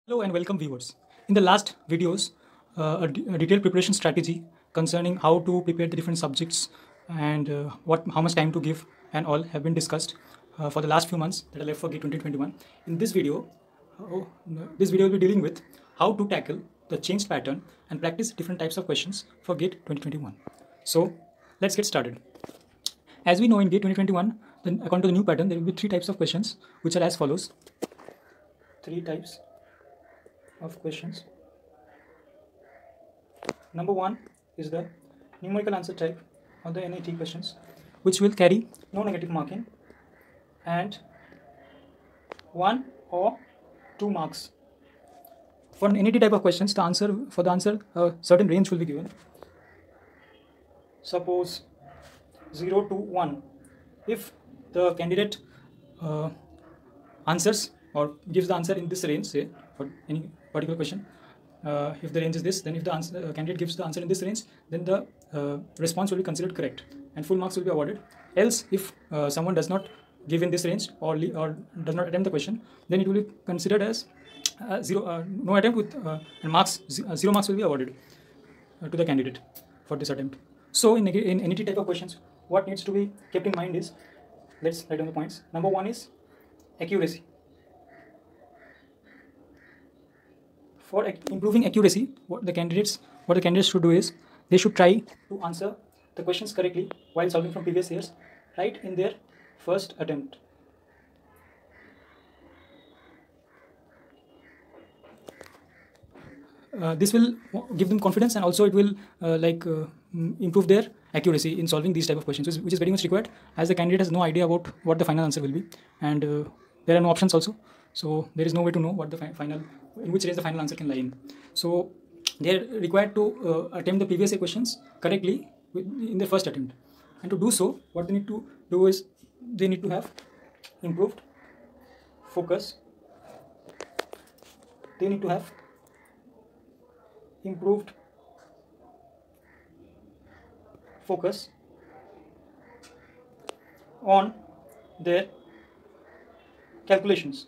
Hello and welcome viewers. In the last videos, a detailed preparation strategy concerning how to prepare the different subjects and how much time to give and all have been discussed for the last few months that are left for GATE 2021. In this video, this video will be dealing with how to tackle the changed pattern and practice different types of questions for GATE 2021. So let's get started. As we know in GATE 2021, then according to the new pattern, there will be three types of questions which are as follows. Three types of questions. Number one is the numerical answer type of the NAT questions, which will carry no negative marking and 1 or 2 marks. For an NAT type of questions, the answer a certain range will be given. Suppose 0 to 1. If the candidate answers or gives the answer in this range, say for any particular question, if the range is this, then if the candidate gives the answer in this range, then the response will be considered correct and full marks will be awarded. Else, if someone does not give in this range or does not attempt the question, then it will be considered as no attempt with and marks 0 marks will be awarded to the candidate for this attempt. So in any type of questions, what needs to be kept in mind is, let's write down the points. Number one is accuracy. For improving accuracy, what the candidates should do is they should try to answer the questions correctly while solving from previous years right in their first attempt. This will give them confidence and also it will improve their accuracy in solving these type of questions, which is very much required as the candidate has no idea about what the final answer will be, and there are no options also, so there is no way to know what the in which range the final answer can lie in. So they are required to attempt the previous year questions correctly in their first attempt, and to do so, what they need to do is they need to have improved focus. They need to have improved focus on their calculations.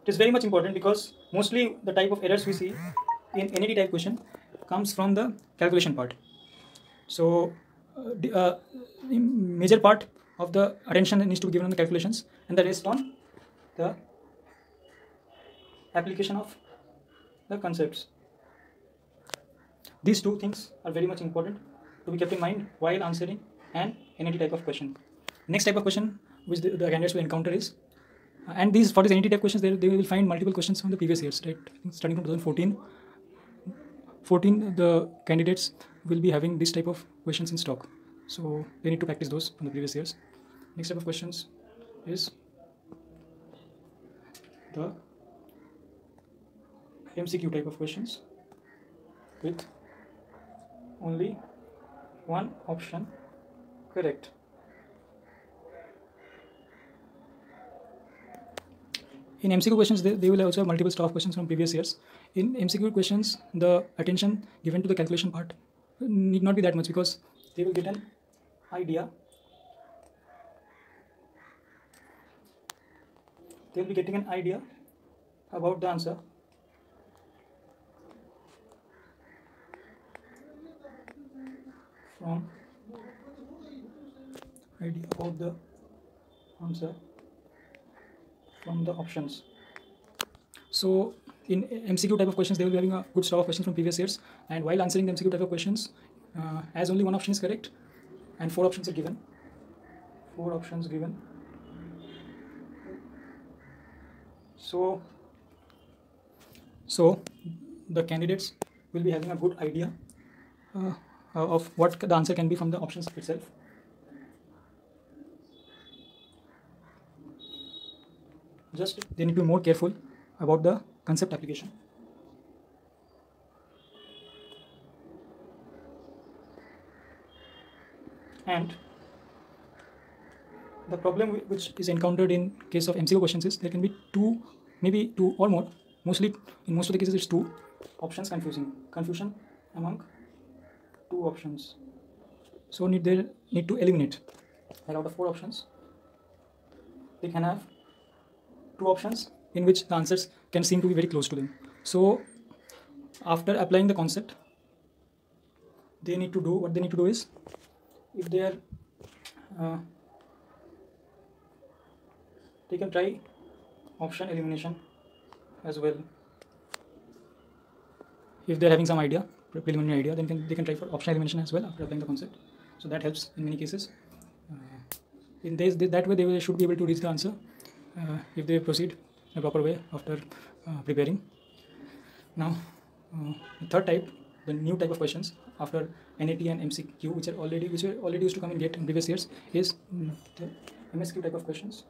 It is very much important because mostly the type of errors we see in NAT type question comes from the calculation part. So the major part of the attention needs to be given on the calculations and the rest on the application of the concepts. These two things are very much important to be kept in mind while answering an NAT type of question. Next type of question which the candidates will encounter is, and for these NAT type questions, they will find multiple questions from the previous years, right? Starting from 2014, the candidates will be having this type of questions in stock. So they need to practice those from the previous years. Next type of questions is the MCQ type of questions with only one option correct. In MCQ questions, they will also have multiple stock questions from previous years. In MCQ questions, the attention given to the calculation part need not be that much because they will get an idea. They will be getting an idea about the answer. From idea about the answer from the options. So in MCQ type of questions, they will be having a good stock of questions from previous years, and while answering the MCQ type of questions, as only one option is correct and 4 options are given. 4 options given. So the candidates will be having a good idea of what the answer can be from the options itself. Just they need to be more careful about the concept application. And the problem which is encountered in case of MCQ questions is there can be maybe two or more. Mostly in most of the cases it's 2 options confusion among 2 options. So they need to eliminate, and out of 4 options they can have 2 options in which the answers can seem to be very close to them. So after applying the concept, they need to do what they need to do is, if they are they can try option elimination as well. If they're having some idea, preliminary idea, then they can try for option elimination as well after applying the concept. So that helps in many cases. In this, that way they should be able to reach the answer if they proceed in a proper way after preparing. Now, the third type, the new type of questions after NAT and MCQ, which were already used to come in GATE in previous years, is the MSQ type of questions.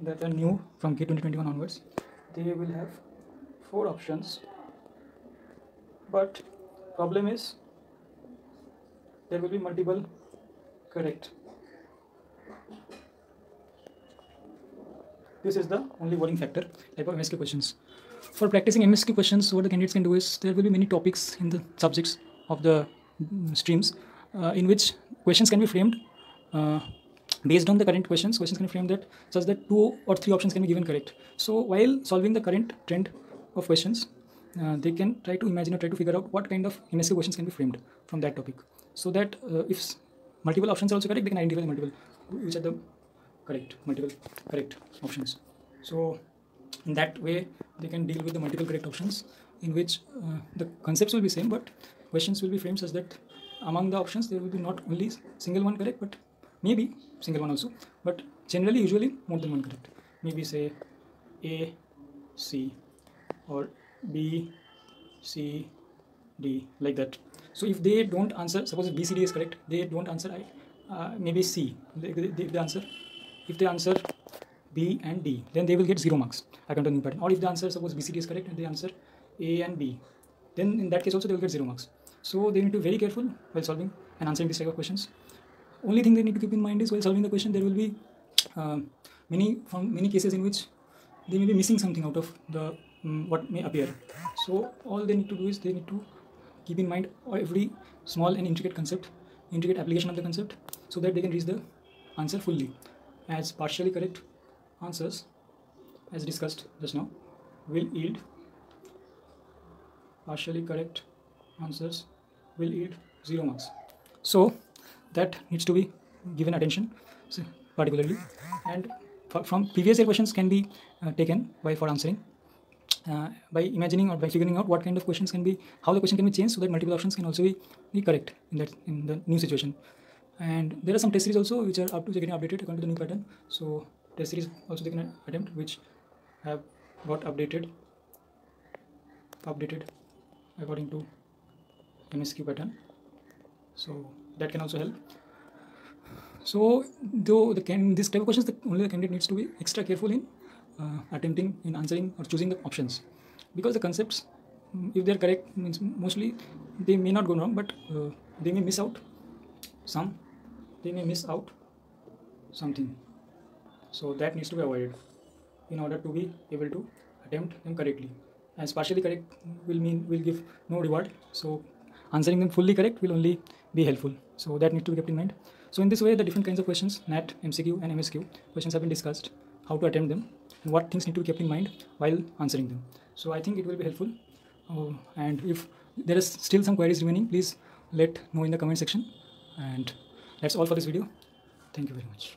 That are new from GATE 2021 onwards. They will have 4 options, but problem is there will be multiple correct. This is the only worrying factor type of MSQ questions. For practicing MSQ questions, what the candidates can do is, there will be many topics in the subjects of the streams in which questions can be framed based on the current questions. Questions can be framed that such that 2 or 3 options can be given correct. So while solving the current trend of questions, they can try to imagine or try to figure out what kind of MSQ questions can be framed from that topic, so that if multiple options are also correct, they can identify the multiple, which are the multiple correct options. So in that way they can deal with the multiple correct options, in which the concepts will be same, but questions will be framed such that among the options there will be not only single one correct, but maybe single one also, but generally usually more than one correct. Maybe say A, C, or B, C, D, like that. So if they don't answer, suppose B, C, D is correct, they don't answer maybe C. If they answer B and D, then they will get 0 marks according to the new pattern. Or if the answer, suppose B, C, D is correct and they answer A and B, then in that case also they will get 0 marks. So they need to be very careful while solving and answering this type of questions. Only thing they need to keep in mind is, while solving the question, there will be many cases in which they may be missing something out of the what may appear. So all they need to do is, they need to keep in mind every small and intricate application of the concept, so that they can reach the answer fully. As partially correct answers, as discussed just now, will yield 0 marks. So that needs to be given attention particularly, and from previous year questions can be taken for answering by imagining or by figuring out what kind of questions can be, how the question can be changed, so that multiple options can also be correct in the new situation. And there are some test series also which are getting updated according to the new pattern. So test series also they can attempt, which have got updated according to MSQ pattern. So that can also help. So though this type of questions, only the candidate needs to be extra careful in attempting in answering or choosing the options, because the concepts, if they are correct, means mostly they may not go wrong, but they may miss out something. So that needs to be avoided in order to be able to attempt them correctly. As partially correct will give no reward, so answering them fully correct will only be helpful. So that needs to be kept in mind. So in this way, the different kinds of questions, NAT, MCQ and MSQ questions, have been discussed, how to attempt them, and what things need to be kept in mind while answering them. So I think it will be helpful. And if there is still some queries remaining, please let know in the comment section. And that's all for this video. Thank you very much.